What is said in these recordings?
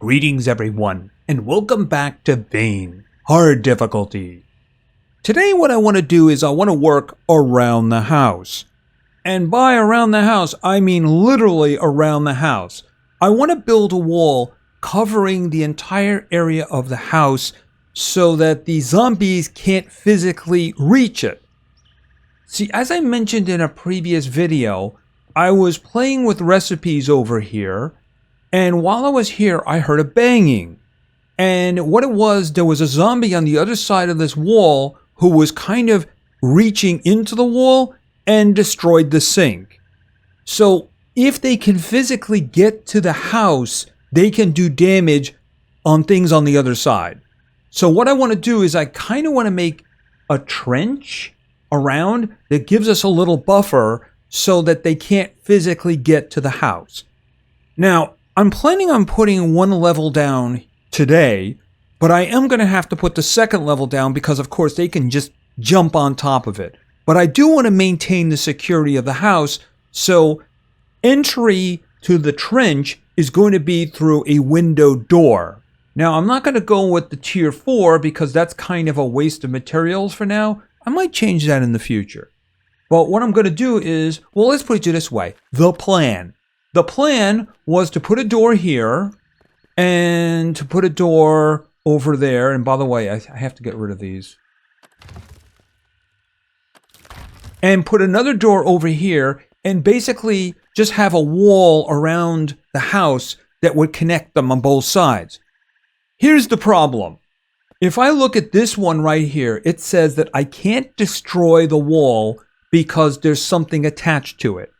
Greetings everyone, and welcome back to Bane, Hard Difficulty. Today what I want to do is I want to work around the house. And by around the house, I mean literally around the house. I want to build a wall covering the entire area of the house so that the zombies can't physically reach it. See, as I mentioned in a previous video, I was playing with recipes over here. And while I was here, I heard a banging. And what it was, there was a zombie on the other side of this wall who was kind of reaching into the wall and destroyed the sink. So if they can physically get to the house, they can do damage on things on the other side. So what I want to do is I kind of want to make a trench around that gives us a little buffer so that they can't physically get to the house. Now, I'm planning on putting one level down today, but I am going to have to put the second level down because, of course, they can just jump on top of it. But I do want to maintain the security of the house, so entry to the trench is going to be through a window door. Now, I'm not going to go with the tier 4 because that's kind of a waste of materials for now. I might change that in the future. But what I'm going to do is, well, let's put it this way. The plan was to put a door here and to put a door over there. And by the way, I have to get rid of these. And put another door over here and basically just have a wall around the house that would connect them on both sides. Here's the problem. If I look at this one right here, it says that I can't destroy the wall because there's something attached to it.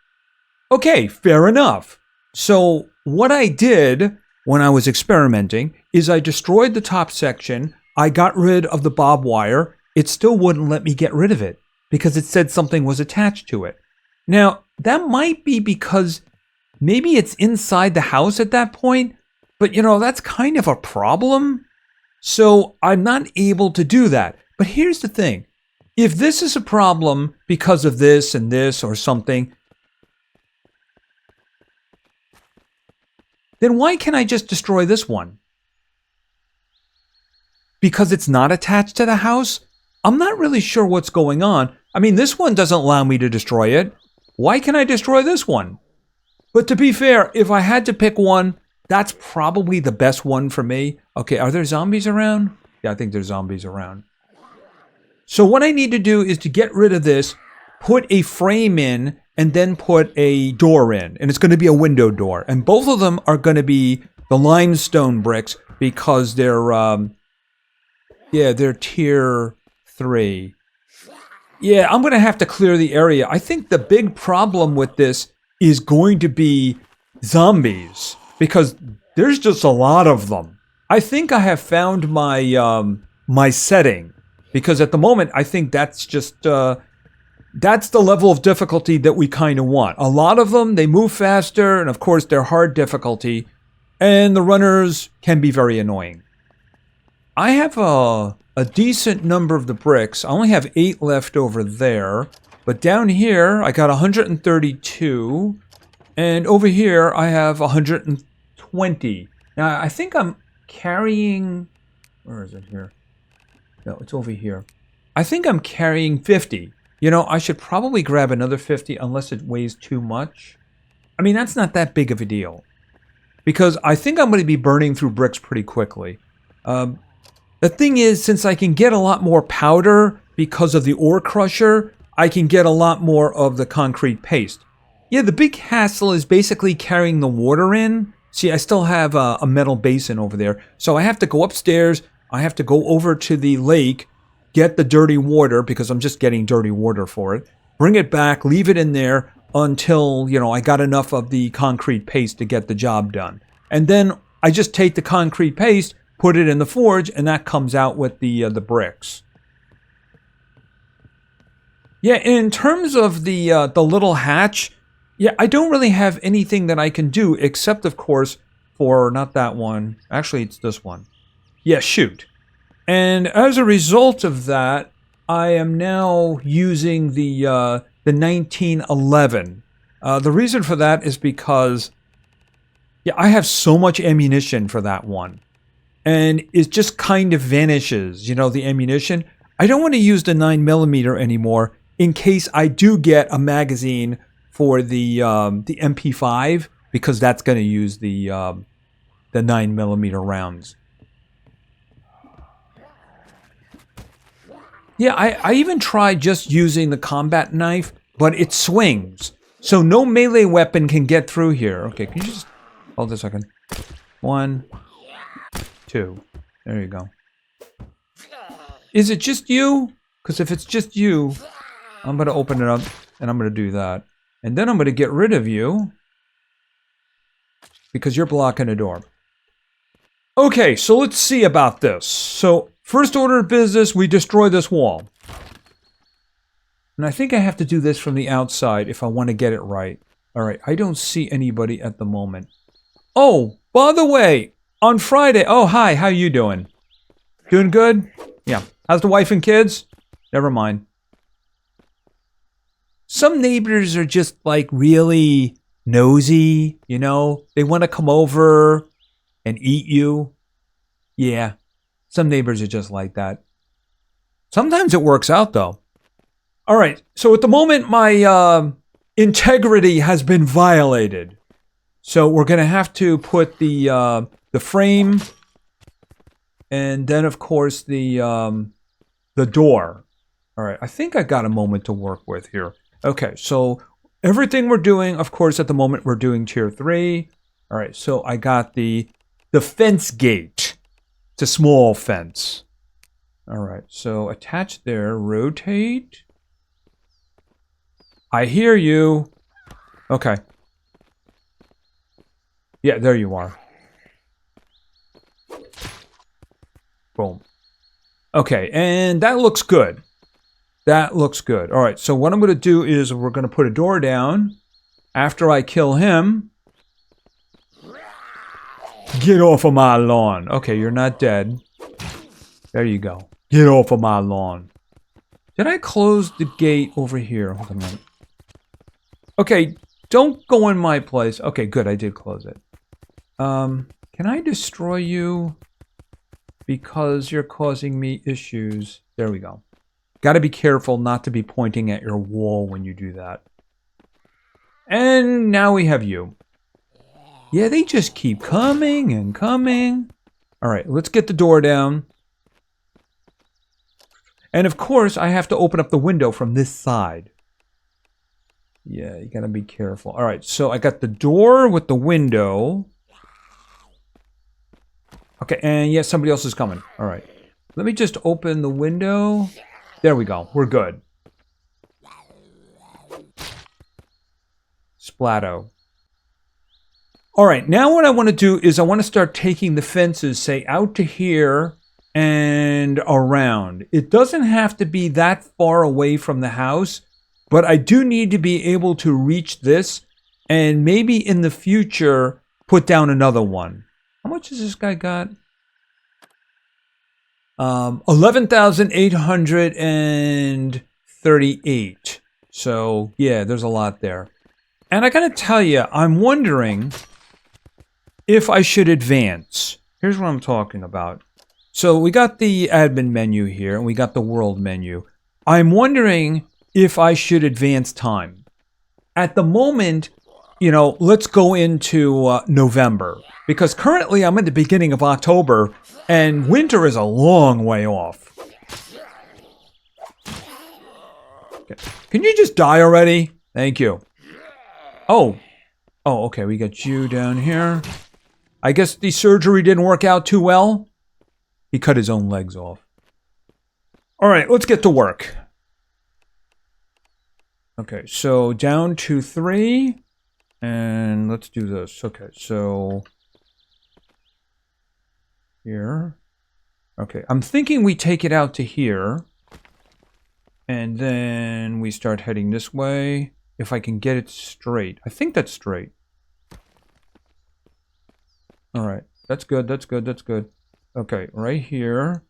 Okay, fair enough. So what I did when I was experimenting is I destroyed the top section. I got rid of the barbed wire. It still wouldn't let me get rid of it because it said something was attached to it. Now, that might be because maybe it's inside the house at that point, but that's kind of a problem. So I'm not able to do that. But here's the thing. If this is a problem because of this and this or something, then why can't I just destroy this one? Because it's not attached to the house? I'm not really sure what's going on. I mean, this one doesn't allow me to destroy it. Why can't I destroy this one? But to be fair, if I had to pick one, that's probably the best one for me. Okay, are there zombies around? Yeah, I think there's zombies around. So what I need to do is to get rid of this, put a frame in, and then put a door in. And it's going to be a window door. And both of them are going to be the limestone bricks because they're tier 3. Yeah, I'm going to have to clear the area. I think the big problem with this is going to be zombies because there's just a lot of them. I think I have found my my setting. Because at the moment, I think that's just, that's the level of difficulty that we kind of want. A lot of them, they move faster, and of course, they're hard difficulty. And the runners can be very annoying. I have a decent number of the bricks. I only have 8 left over there. But down here, I got 132. And over here, I have 120. Now, I think I'm carrying... Where is it here? No, it's over here. I think I'm carrying 50. I should probably grab another 50 unless it weighs too much. I mean, that's not that big of a deal. Because I think I'm going to be burning through bricks pretty quickly. The thing is, since I can get a lot more powder because of the ore crusher, I can get a lot more of the concrete paste. Yeah, the big hassle is basically carrying the water in. See, I still have a metal basin over there. So I have to go upstairs. I have to go over to the lake, get the dirty water, because I'm just getting dirty water for it, bring it back, leave it in there until, I got enough of the concrete paste to get the job done. And then I just take the concrete paste, put it in the forge, and that comes out with the bricks. Yeah, in terms of the little hatch, yeah, I don't really have anything that I can do except, of course, for not that one. Actually, it's this one. Yeah, shoot. And as a result of that, I am now using the 1911. The reason for that is because Yeah, I have so much ammunition for that one. And it just kind of vanishes, you know, the ammunition. I don't want to use the 9mm anymore in case I do get a magazine for the MP5 because that's going to use the 9mm rounds. Yeah, I even tried just using the combat knife, but it swings. So no melee weapon can get through here. Okay, can you just hold a second? 1, 2. There you go. Is it just you? Because if it's just you, I'm going to open it up and I'm going to do that. And then I'm going to get rid of you because you're blocking the door. Okay, so let's see about this. So, first order of business, we destroy this wall. And I think I have to do this from the outside if I want to get it right. All right, I don't see anybody at the moment. Oh, by the way, on Friday... Oh, hi, how you doing? Doing good? Yeah. How's the wife and kids? Never mind. Some neighbors are just like really nosy, you know? They want to come over and eat you. Yeah. Some neighbors are just like that. Sometimes it works out though. All right. So at the moment, my integrity has been violated. So we're going to have to put the frame and then, of course, the door. All right, I think I got a moment to work with here. Okay, so everything we're doing, of course, at the moment, we're doing tier 3. All right, so I got the fence gate. It's a small fence. All right, so attach there, rotate. I hear you. Okay. Yeah, there you are. Boom. Okay, and that looks good. That looks good. All right, so what I'm going to do is we're going to put a door down. After I kill him... Get off of my lawn. Okay, you're not dead. There you go. Get off of my lawn. Did I close the gate over here? Hold on a minute. Okay, don't go in my place. Okay, good, I did close it. Can I destroy you? Because you're causing me issues. There we go. Got to be careful not to be pointing at your wall when you do that. And now we have you. Yeah, they just keep coming and coming. All right, let's get the door down. And of course, I have to open up the window from this side. Yeah, you got to be careful. All right, so I got the door with the window. Okay, and yes, somebody else is coming. All right. Let me just open the window. There we go. We're good. Splatto. All right, now what I want to do is I want to start taking the fences, say, out to here and around. It doesn't have to be that far away from the house, but I do need to be able to reach this and maybe in the future put down another one. How much has this guy got? 11,838. So, yeah, there's a lot there. And I gotta tell you, I'm wondering if I should advance. Here's what I'm talking about. So we got the admin menu here, and we got the world menu. I'm wondering if I should advance time. At the moment, you know, let's go into November. Because currently I'm at the beginning of October, and winter is a long way off. Okay. Can you just die already? Thank you. Oh. Oh, okay, we got you down here. I guess the surgery didn't work out too well. He cut his own legs off. All right, let's get to work. Okay, so down to 3. And let's do this. Okay, so... here. Okay, I'm thinking we take it out to here. And then we start heading this way. If I can get it straight. I think that's straight. Alright, that's good, that's good, that's good. Okay, right here.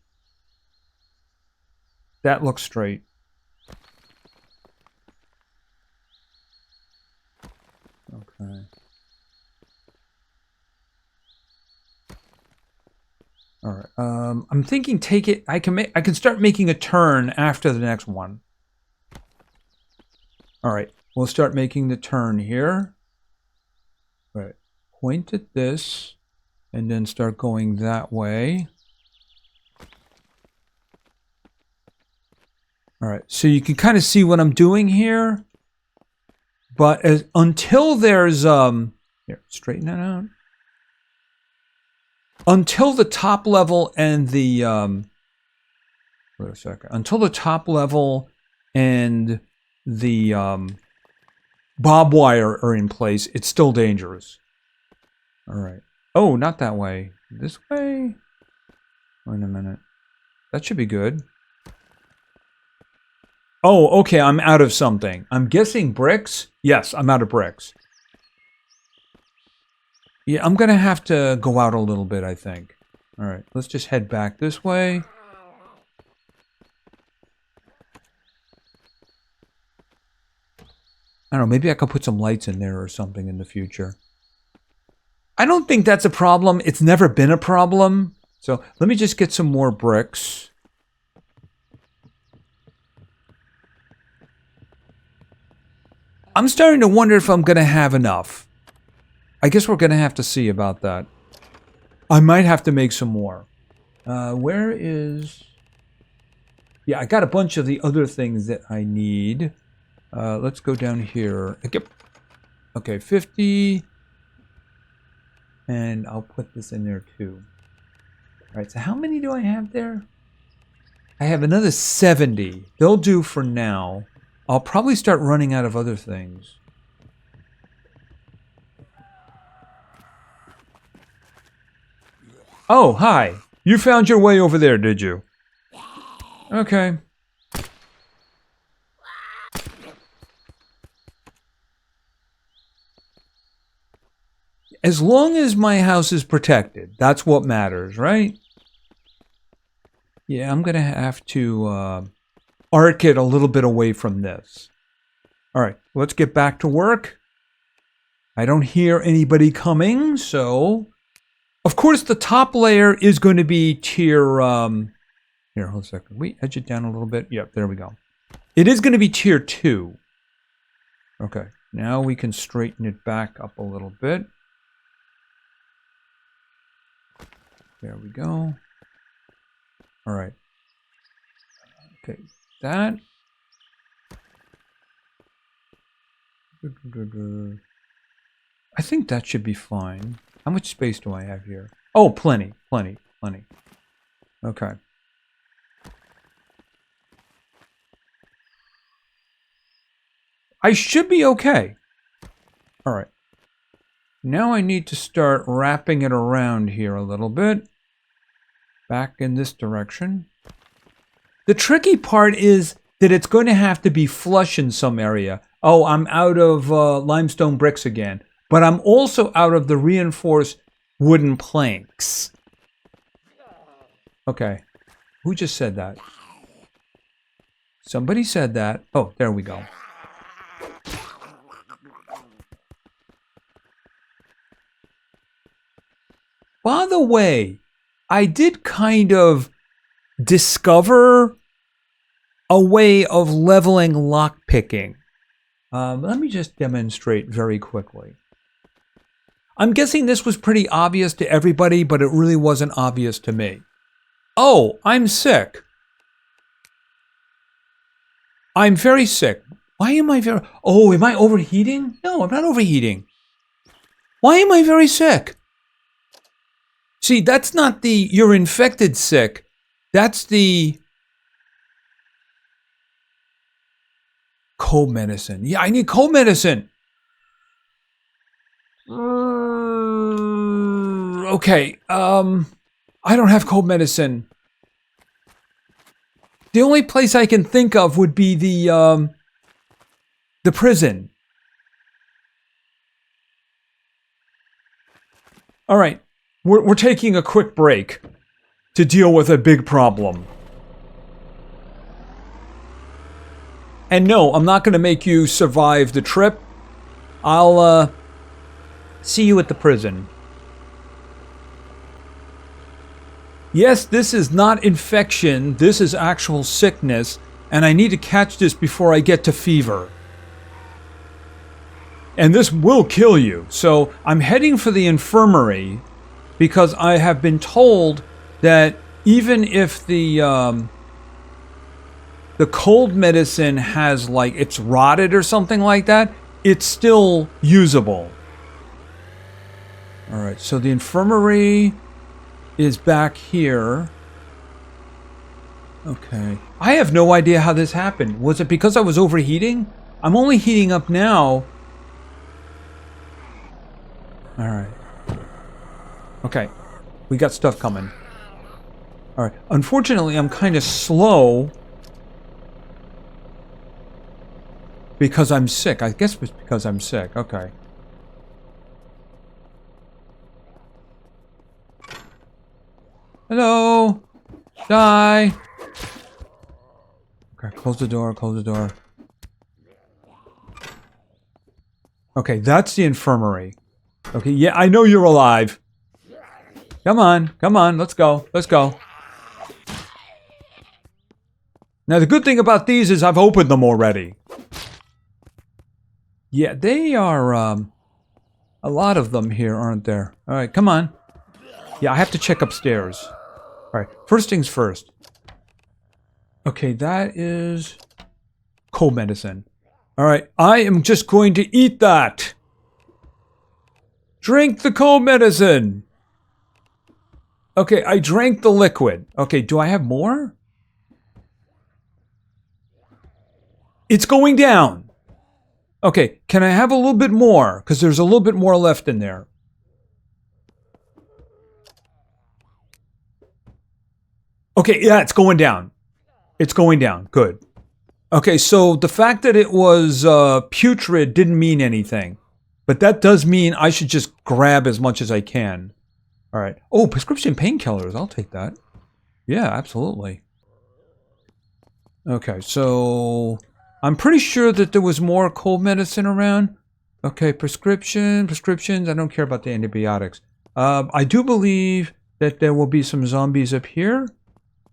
That looks straight. Okay. All right. I'm thinking take it. I can start making a turn after the next one. All right. We'll start making the turn here. All right. Point at this and then start going that way. All right. So you can kind of see what I'm doing here. But until there's here, straighten that out. Until the top level and the wait a second. Until the top level and the barbed wire are in place, it's still dangerous. All right. Oh, not that way. This way? Wait a minute. That should be good. Oh, okay, I'm out of something. I'm guessing bricks? Yes, I'm out of bricks. Yeah, I'm gonna have to go out a little bit, I think. All right, let's just head back this way. I don't know, maybe I could put some lights in there or something in the future. I don't think that's a problem. It's never been a problem. So let me just get some more bricks. I'm starting to wonder if I'm going to have enough. I guess we're going to have to see about that. I might have to make some more. Where is... Yeah, I got a bunch of the other things that I need. Let's go down here. Okay, 50. And I'll put this in there too. All right, so how many do I have there? I have another 70. They'll do for now. I'll probably start running out of other things. Oh, hi. You found your way over there, did you? Okay. As long as my house is protected, that's what matters, right? Yeah, I'm going to have to arc it a little bit away from this. All right, let's get back to work. I don't hear anybody coming, so... Of course, the top layer is going to be tier... Here, hold a second. We edge it down a little bit. Yep, there we go. It is going to be tier 2. Okay, now we can straighten it back up a little bit. There we go. All right. Okay, that. I think that should be fine. How much space do I have here? Oh, plenty, plenty, plenty. Okay. I should be okay. All right. Now I need to start wrapping it around here a little bit. Back in this direction. The tricky part is that it's going to have to be flush in some area. Oh, I'm out of limestone bricks again. But I'm also out of the reinforced wooden planks. Okay. Who just said that? Somebody said that. Oh, there we go. By the way, I did kind of discover a way of leveling lockpicking. Let me just demonstrate very quickly. I'm guessing this was pretty obvious to everybody, but it really wasn't obvious to me. Oh, I'm sick. I'm very sick. Why am I very... Oh, am I overheating? No, I'm not overheating. Why am I very sick? See, that's not the you're infected sick. That's the cold medicine. Yeah, I need cold medicine. Okay, I don't have cold medicine. The only place I can think of would be the prison. All right. We're taking a quick break to deal with a big problem. And no, I'm not going to make you survive the trip. I'll see you at the prison. Yes, this is not infection. This is actual sickness. And I need to catch this before I get to fever. And this will kill you. So I'm heading for the infirmary because I have been told that even if the cold medicine has, like, it's rotted or something like that, it's still usable. Alright, so the infirmary is back here. Okay. I have no idea how this happened. Was it because I was overheating? I'm only heating up now. Alright. Okay. We got stuff coming. Alright. Unfortunately, I'm kind of slow. Because I'm sick. I guess it's because I'm sick. Okay. Hello? Die! Okay, close the door, close the door. Okay, that's the infirmary. Okay, yeah, I know you're alive. Come on, let's go, let's go. Now, the good thing about these is I've opened them already. Yeah, they are, a lot of them here, aren't there? Alright, come on. Yeah, I have to check upstairs. Alright, first things first. Okay, that is cold medicine. Alright, I am just going to eat that. Drink the cold medicine. Okay, I drank the liquid. Okay, do I have more? It's going down. Okay, can I have a little bit more? Because there's a little bit more left in there. Okay, yeah, it's going down. It's going down. Good. Okay, so the fact that it was putrid didn't mean anything. But that does mean I should just grab as much as I can. Alright. Oh, prescription painkillers. I'll take that. Yeah, absolutely. Okay, so I'm pretty sure that there was more cold medicine around. Okay, prescriptions. I don't care about the antibiotics. I do believe that there will be some zombies up here.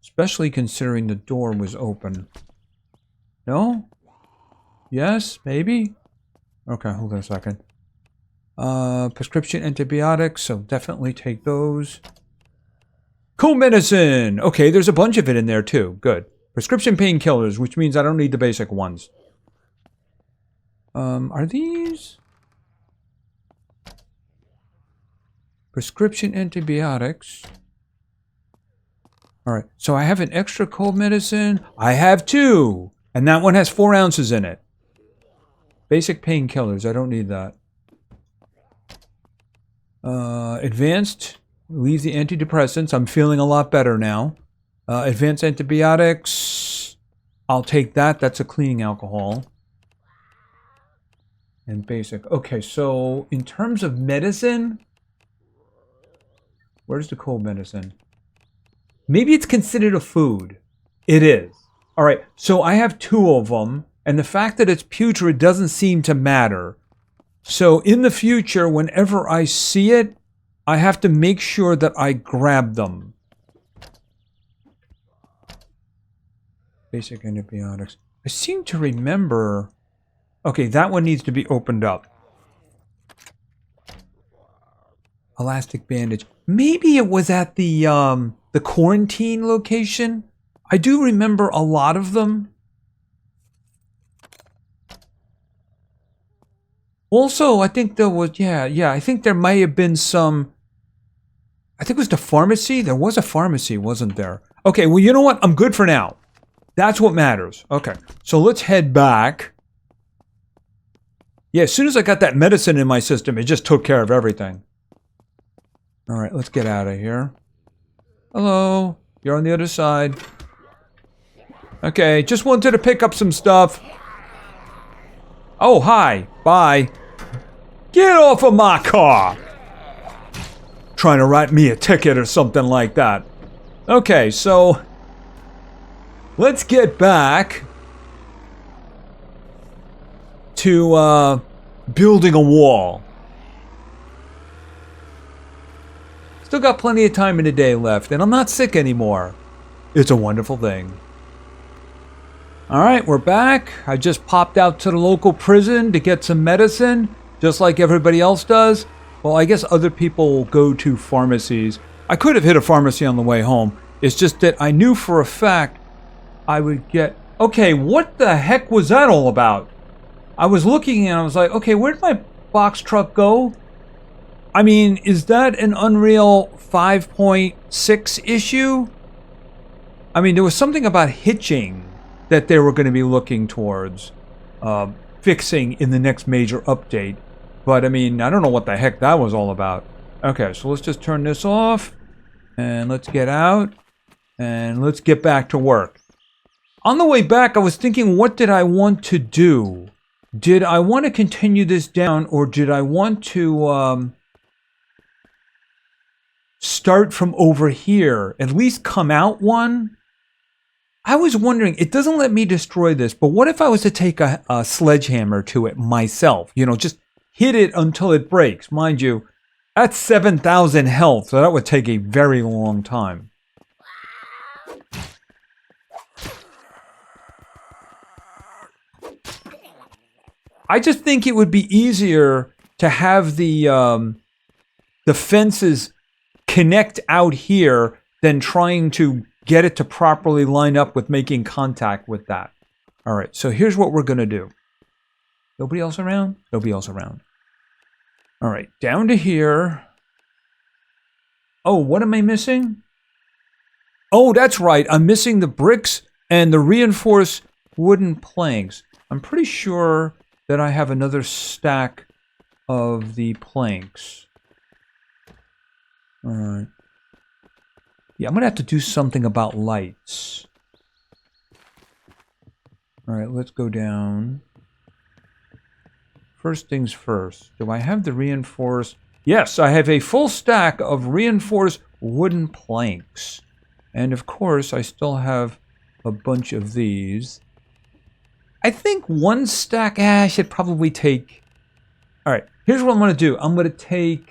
Especially considering the door was open. No? Yes? Maybe? Okay, hold on a second. Prescription antibiotics, so definitely take those. Cold medicine! Okay, there's a bunch of it in there too. Good. Prescription painkillers, which means I don't need the basic ones. Are these? Prescription antibiotics. Alright, so I have an extra cold medicine. I have 2! And that one has 4 ounces in it. Basic painkillers, I don't need that. Advanced, leave the antidepressants. I'm feeling a lot better now. Advanced antibiotics, I'll take that. That's a cleaning alcohol. And basic. Okay, so in terms of medicine, where's the cold medicine? Maybe it's considered a food. It is. Alright, so I have 2 of them, and the fact that it's putrid doesn't seem to matter. So in the future, whenever I see it, I have to make sure that I grab them. Basic antibiotics. I seem to remember... Okay, that one needs to be opened up. Elastic bandage. Maybe it was at the quarantine location. I do remember a lot of them. Also, I think there was, I think there may have been some, I think it was the pharmacy. There was a pharmacy, wasn't there? Okay, well, you know what? I'm good for now. That's what matters. Okay, so let's head back. Yeah, as soon as I got that medicine in my system, it just took care of everything. All right, let's get out of here. Hello, you're on the other side. Okay, just wanted to pick up some stuff. Oh, hi. Bye. Get off of my car! Trying to write me a ticket or something like that. Okay, so... let's get back to, building a wall. Still got plenty of time in the day left, and I'm not sick anymore. It's a wonderful thing. Alright, we're back. I just popped out to the local prison to get some medicine, just like everybody else does. Well, I guess other people go to pharmacies. I could have hit a pharmacy on the way home. It's just that I knew for a fact I would get... Okay, what the heck was that all about? I was looking and I was like, okay, where'd my box truck go? I mean, is that an Unreal 5.6 issue? I mean, there was something about hitching that they were going to be looking towards fixing in the next major update. But, I mean, I don't know what the heck that was all about. Okay, so let's just turn this off. And let's get out. And let's get back to work. On the way back, I was thinking, what did I want to do? Did I want to continue this down, or did I want to start from over here? At least come out one? I was wondering, it doesn't let me destroy this, but what if I was to take a sledgehammer to it myself? You know, just hit it until it breaks. Mind you, that's 7,000 health, so that would take a very long time. I just think it would be easier to have the fences connect out here than trying to get it to properly line up with making contact with that. All right, so here's what we're going to do. Nobody else around? Nobody else around. All right, down to here. Oh, what am I missing? Oh, that's right. I'm missing the bricks and the reinforced wooden planks. I'm pretty sure that I have another stack of the planks. All right. Yeah, I'm going to have to do something about lights. All right, let's go down. First things first. Do I have the reinforced? Yes, I have a full stack of reinforced wooden planks. And of course, I still have a bunch of these. I think one stack, I should probably take... All right, here's what I'm going to do. I'm going to take...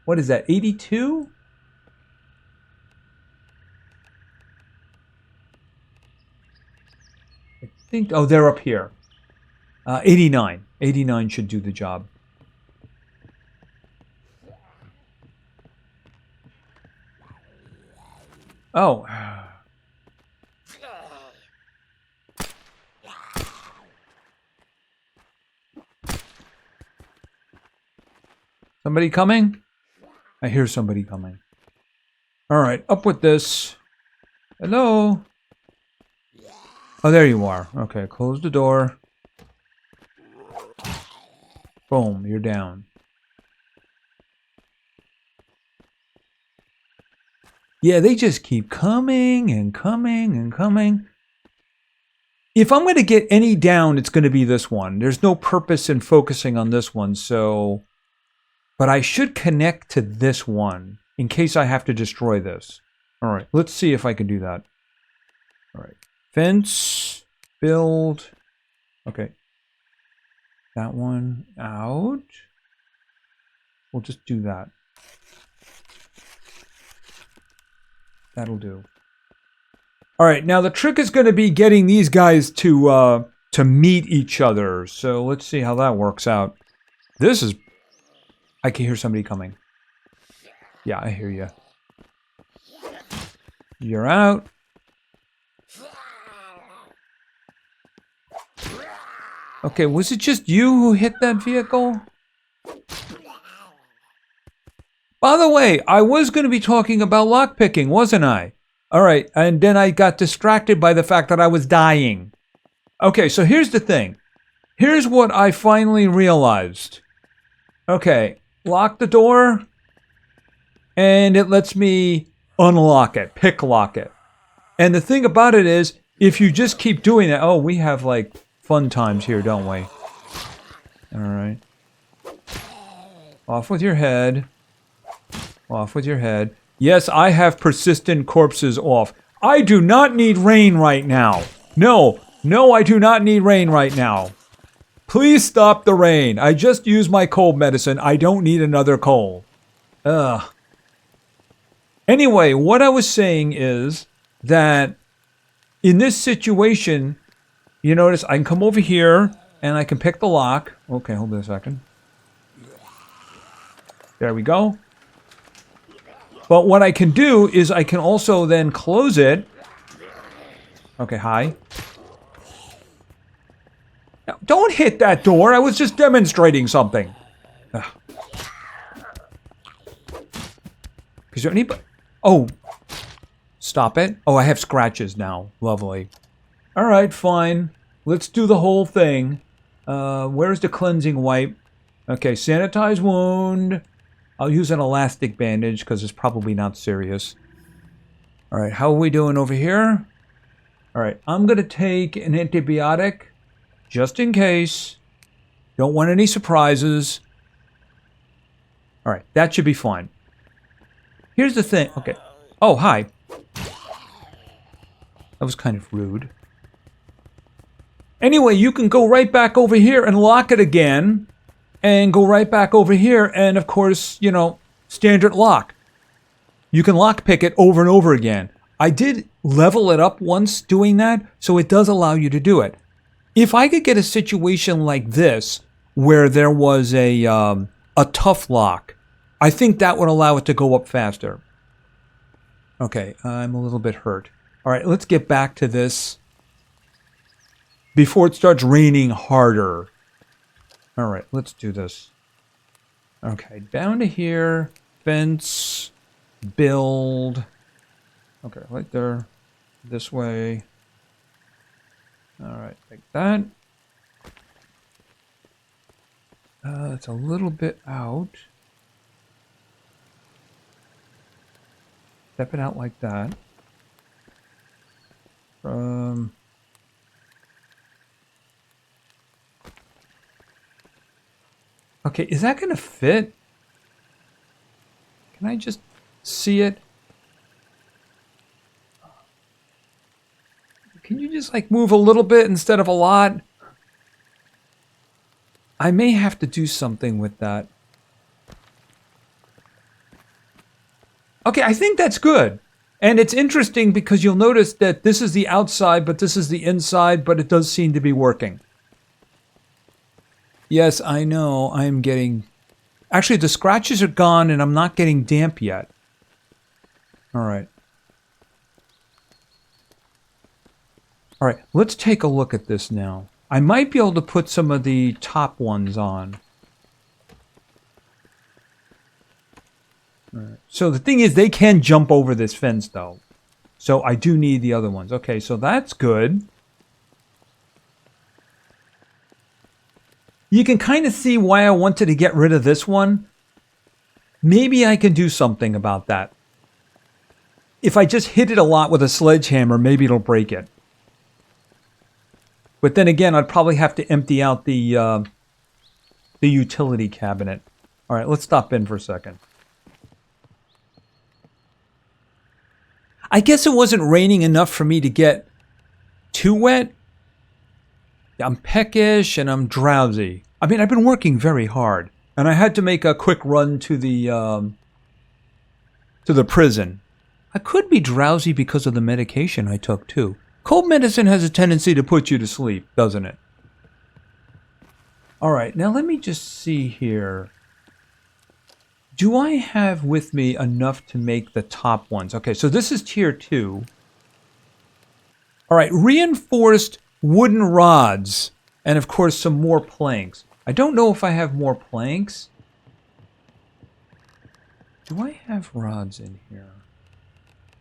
What is that, 82? I think... Oh, they're up here. 89. 89 should do the job. Oh. Somebody coming? I hear somebody coming. All right, up with this. Hello? Oh, there you are. Okay, close the door. Boom, you're down. Yeah, they just keep coming and coming and coming. If I'm going to get any down, it's going to be this one. There's no purpose in focusing on this one, so... But I should connect to this one in case I have to destroy this. All right, let's see if I can do that. All right, fence, build. Okay. That one out. We'll just do that. That'll do. All right, now the trick is going to be getting these guys to meet each other. So let's see how that works out. This is... I can hear somebody coming. Yeah, I hear you. You're out. Okay, was it just you who hit that vehicle? By the way, I was going to be talking about lockpicking, wasn't I? All right, and then I got distracted by the fact that I was dying. Okay, so here's the thing. Here's what I finally realized. Okay, lock the door, and it lets me unlock it, pick lock it. And the thing about it is, if you just keep doing it, oh, we have like fun times here, don't we? All right. Off with your head. Off with your head. Yes, I have persistent corpses off. I do not need rain right now. No, no, I do not need rain right now. Please stop the rain. I just used my cold medicine. I don't need another cold. Ugh. Anyway, what I was saying is that in this situation, you notice I can come over here and I can pick the lock. Okay, hold on a second. There we go. But what I can do is I can also then close it. Okay, hi. Now, don't hit that door. I was just demonstrating something. Ugh. Is there anybody? Oh. Stop it. Oh, I have scratches now. Lovely. All right, fine. Let's do the whole thing. Where's the cleansing wipe? Okay, sanitize wound. I'll use an elastic bandage because it's probably not serious. All right, how are we doing over here? All right, I'm going to take an antibiotic just in case. Don't want any surprises. All right, that should be fine. Here's the thing. Okay. Oh, hi. That was kind of rude. Anyway, you can go right back over here and lock it again. And go right back over here and, of course, you know, standard lock. You can lockpick it over and over again. I did level it up once doing that, so it does allow you to do it. If I could get a situation like this, where there was a tough lock, I think that would allow it to go up faster. Okay, I'm a little bit hurt. All right, let's get back to this before it starts raining harder. All right, let's do this. Okay, down to here, fence, build. Okay, right there, this way. All right, like that. It's a little bit out. Step it out like that. Okay, is that going to fit? Can I just see it? Can you just like move a little bit instead of a lot? I may have to do something with that. Okay, I think that's good. And it's interesting because you'll notice that this is the outside, but this is the inside, but it does seem to be working. Yes, I know. I'm getting... Actually, the scratches are gone and I'm not getting damp yet. All right. All right, let's take a look at this now. I might be able to put some of the top ones on. All right. So the thing is, they can jump over this fence, though. So I do need the other ones. Okay, so that's good. You can kind of see why I wanted to get rid of this one. Maybe I can do something about that. If I just hit it a lot with a sledgehammer, maybe it'll break it. But then again, I'd probably have to empty out the utility cabinet. All right, let's stop in for a second. I guess it wasn't raining enough for me to get too wet. I'm peckish and I'm drowsy. I mean, I've been working very hard. And I had to make a quick run to the prison. I could be drowsy because of the medication I took, too. Cold medicine has a tendency to put you to sleep, doesn't it? All right, now let me just see here. Do I have with me enough to make the top ones? Okay, so this is tier 2. All right, reinforced wooden rods. And, of course, some more planks. I don't know if I have more planks. Do I have rods in here?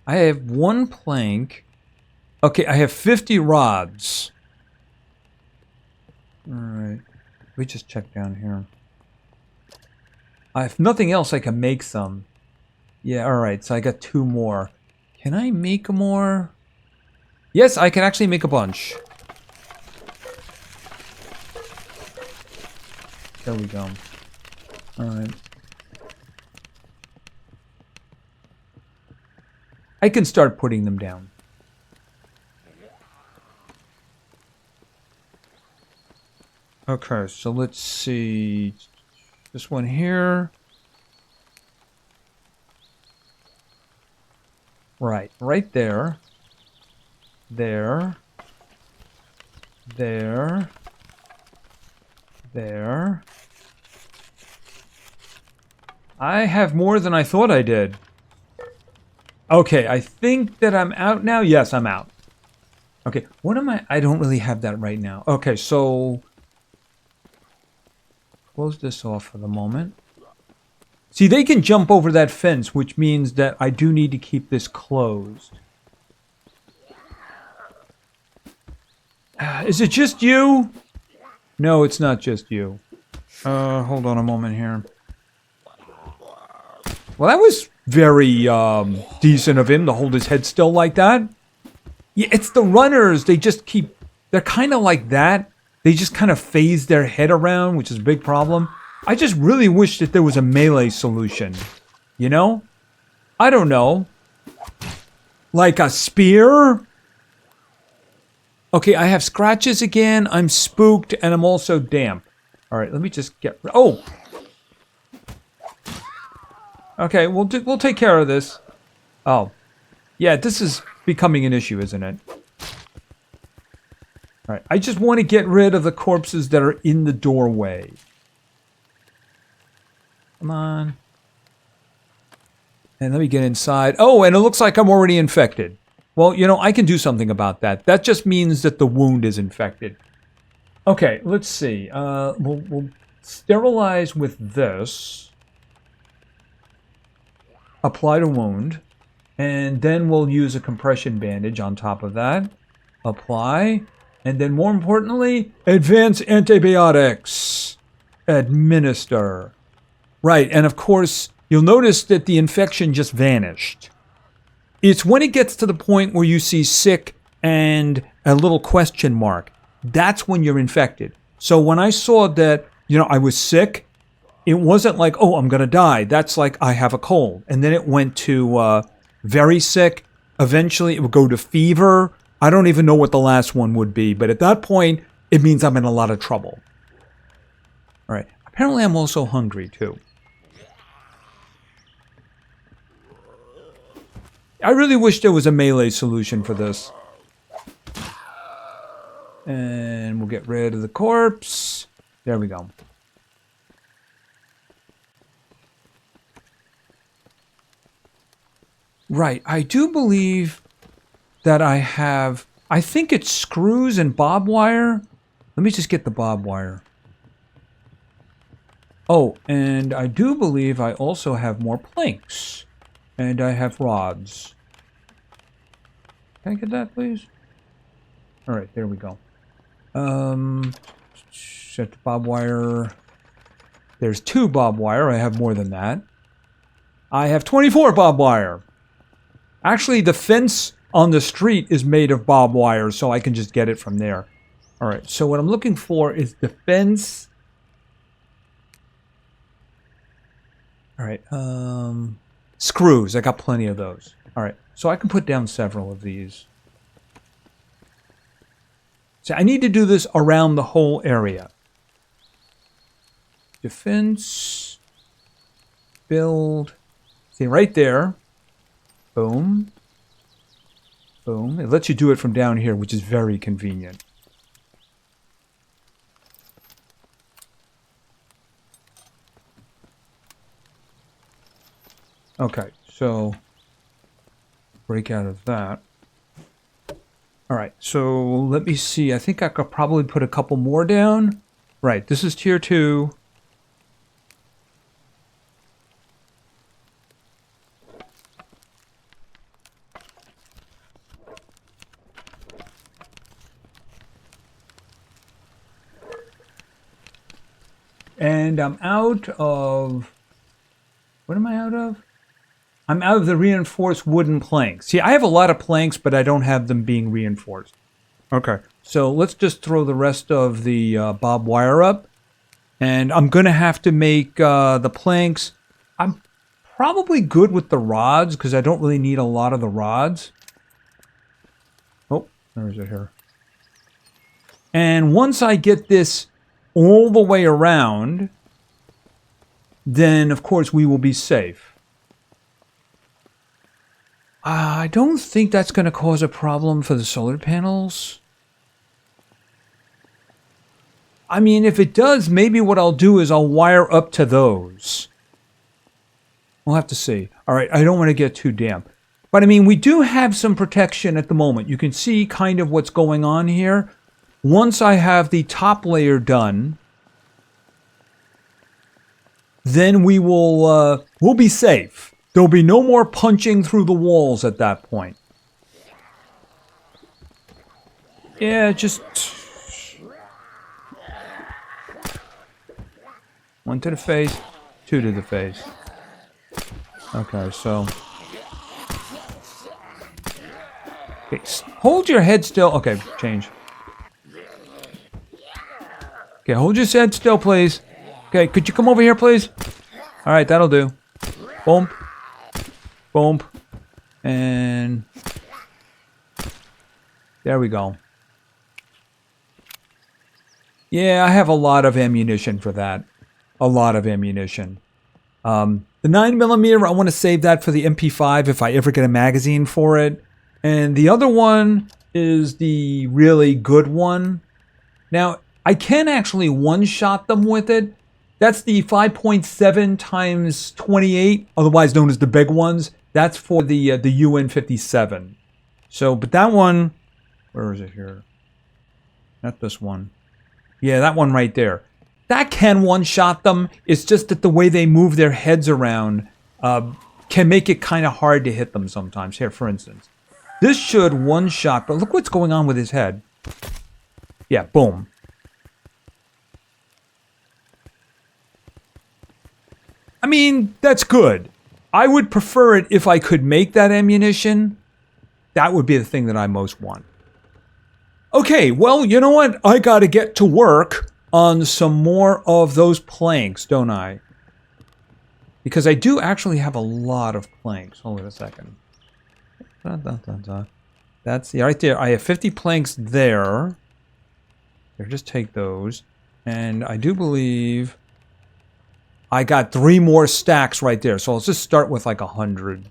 I have 1 plank. Okay, I have 50 rods. All right. Let me just check down here. If nothing else, I can make some. Yeah, all right. So I got 2 more. Can I make more? Yes, I can actually make a bunch. There we go. All right. I can start putting them down. Okay, so let's see. This one here. Right. Right there. There. There. There. I have more than I thought I did. Okay, I think that I'm out now. Yes, I'm out. Okay, what am I? I don't really have that right now. Okay, so close this off for the moment. See, they can jump over that fence, which means that I do need to keep this closed. Is it just you? No, it's not just you. Hold on a moment here. Well, that was very decent of him to hold his head still like that. Yeah, it's the runners. They just keep... They're kind of like that. They just kind of phase their head around, which is a big problem. I just really wish that there was a melee solution. You know? I don't know. Like a spear? Okay, I have scratches again. I'm spooked, and I'm also damp. All right, let me just get... Oh! Okay, we'll take care of this. Oh. Yeah, this is becoming an issue, isn't it? Alright, I just want to get rid of the corpses that are in the doorway. Come on. And let me get inside. Oh, and it looks like I'm already infected. Well, you know, I can do something about that. That just means that the wound is infected. Okay, let's see. We'll sterilize with this. Apply to wound. And then we'll use a compression bandage on top of that. Apply. And then more importantly, advance antibiotics. Administer. Right, and of course, you'll notice that the infection just vanished. It's when it gets to the point where you see sick and a little question mark. That's when you're infected. So when I saw that, you know, I was sick, it wasn't like, oh, I'm going to die. That's like, I have a cold. And then it went to very sick. Eventually, it would go to fever. I don't even know what the last one would be. But at that point, it means I'm in a lot of trouble. All right. Apparently, I'm also hungry, too. I really wish there was a melee solution for this. And we'll get rid of the corpse. There we go. Right, I do believe that I have... I think it's screws and barbed wire. Let me just get the barbed wire. Oh, and I do believe I also have more planks. And I have rods. Can I get that, please? Alright, there we go. Set the barbed wire. There's 2 barbed wire. I have more than that. I have 24 barbed wire. Actually, the fence on the street is made of barbed wire, so I can just get it from there. Alright, so what I'm looking for is the fence. Alright, screws. I got plenty of those. Alright, so I can put down several of these. So I need to do this around the whole area. Defense. Build. See, right there. Boom. Boom. It lets you do it from down here, which is very convenient. Okay, so break out of that. Alright, so let me see. I think I could probably put a couple more down. Right, this is tier 2. And I'm out of... What am I out of? I'm out of the reinforced wooden planks. See, I have a lot of planks, but I don't have them being reinforced. Okay, so let's just throw the rest of the barbed wire up. And I'm going to have to make the planks... I'm probably good with the rods, because I don't really need a lot of the rods. Oh, where is it here? And once I get this all the way around, then, of course, we will be safe. I don't think that's going to cause a problem for the solar panels. I mean, if it does, maybe what I'll do is I'll wire up to those. We'll have to see. All right, I don't want to get too damp. But I mean, we do have some protection at the moment. You can see kind of what's going on here. Once I have the top layer done, then we'll be safe. There'll be no more punching through the walls at that point. Yeah, just... one to the face, two to the face. Okay, so... okay, hold your head still. Okay, change. Okay, hold your head still, please. Okay, could you come over here, please? Alright, that'll do. Boom. Boom. And... there we go. Yeah, I have a lot of ammunition for that. A lot of ammunition. The 9mm, I want to save that for the MP5 if I ever get a magazine for it. And the other one is the really good one. Now, I can actually one-shot them with it. That's the 5.7 times 28, otherwise known as the big ones. That's for the UN-57. So, but that one, where is it here? Not this one. Yeah, that one right there. That can one-shot them. It's just that the way they move their heads around can make it kind of hard to hit them sometimes. Here, for instance. This should one-shot, but look what's going on with his head. Yeah, boom. I mean, that's good. I would prefer it if I could make that ammunition. That would be the thing that I most want. Okay, well, you know what? I gotta get to work on some more of those planks, don't I? Because I do actually have a lot of planks. Hold on a second. That's right there. I have 50 planks there. Here, just take those. And I do believe I got 3 more stacks right there. So let's just start with like 100.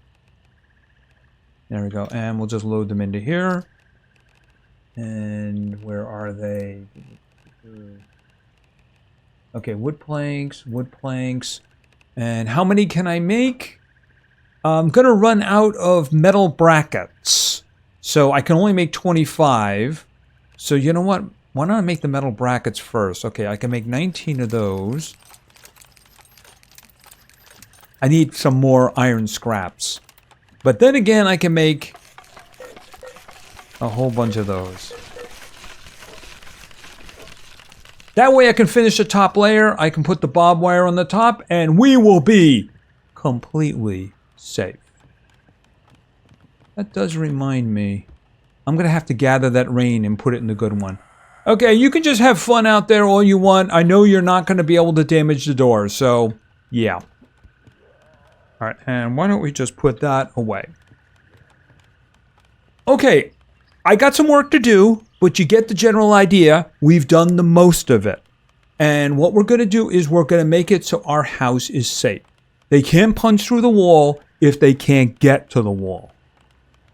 There we go. And we'll just load them into here. And where are they? Okay, wood planks, wood planks. And how many can I make? I'm going to run out of metal brackets. So I can only make 25. So you know what? Why don't I make the metal brackets first? Okay, I can make 19 of those. I need some more iron scraps. But then again, I can make a whole bunch of those. That way I can finish the top layer, I can put the barbed wire on the top, and we will be completely safe. That does remind me. I'm going to have to gather that rain and put it in the good one. Okay, you can just have fun out there all you want. I know you're not going to be able to damage the door, so yeah. Alright, and why don't we just put that away? Okay, I got some work to do, but you get the general idea. We've done the most of it. And what we're going to do is we're going to make it so our house is safe. They can't punch through the wall if they can't get to the wall.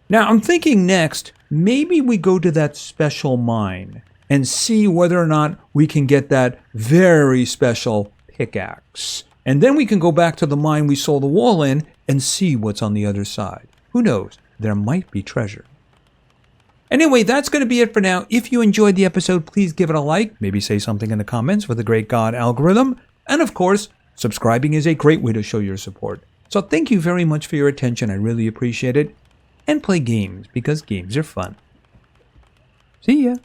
Now, I'm thinking next, maybe we go to that special mine and see whether or not we can get that very special pickaxe. And then we can go back to the mine we saw the wall in and see what's on the other side. Who knows? There might be treasure. Anyway, that's going to be it for now. If you enjoyed the episode, please give it a like. Maybe say something in the comments for the great God algorithm. And of course, subscribing is a great way to show your support. So thank you very much for your attention. I really appreciate it. And play games, because games are fun. See ya.